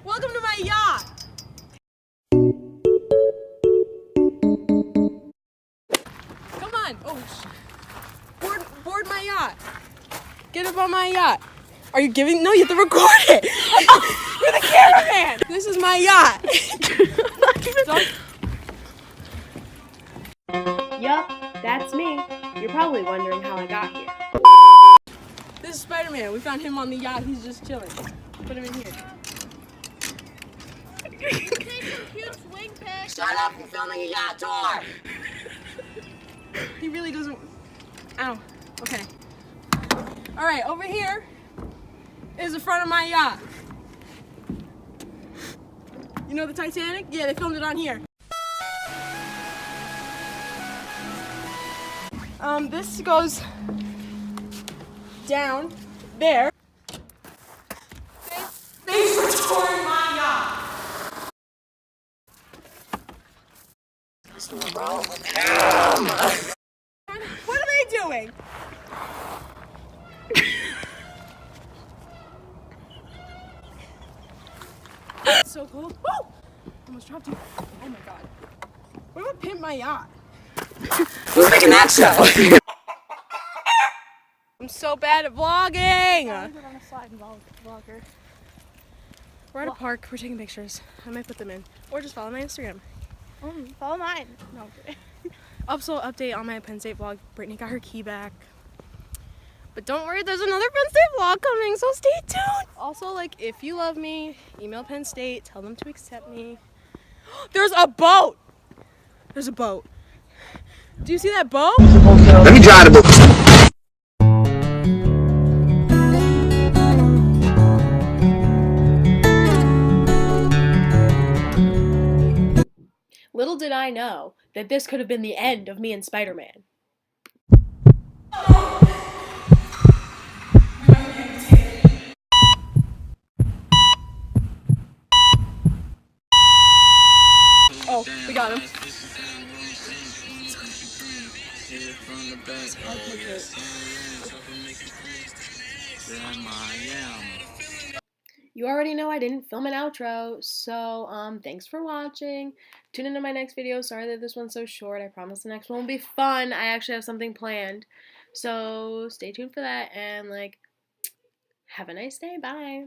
Welcome to my yacht. Come on. Oh, board my yacht. Get up on my yacht. Are you giving? No, you have to record it. You're the cameraman. This is my yacht. Yup, that's me. You're probably wondering how I got here. This is Spider-Man. We found him on the yacht. He's just chilling. Put him in here. Take some cute swing pics. Shut up, I'm filming a yacht tour! He really doesn't. Ow. Okay. Alright, over here is the front of my yacht. You know the Titanic? Yeah, they filmed it on here. This goes down there. Thanks for touring my yacht. What are they doing? It's so cool. Woo! Almost dropped you. Oh my god. What about pimp my yacht? Who's making that show? I'm so bad at vlogging. Vlogger. We're at a park. We're taking pictures. I might put them in, or just follow my Instagram. Follow mine. No, okay. Also, update on my Penn State vlog. Brittany got her key back. But don't worry, there's another Penn State vlog coming, so stay tuned. Also, like, if you love me, email Penn State, tell them to accept me. There's a boat. There's a boat. Do you see that boat? Let me drive the boat. Little did I know that this could have been the end of me and Spider-Man. Oh, we got him. You already know I didn't film an outro, so thanks for watching. Tune into my next video. Sorry that this one's so short. I promise the next one will be fun. I actually have something planned. So stay tuned for that, and like, have a nice day. Bye.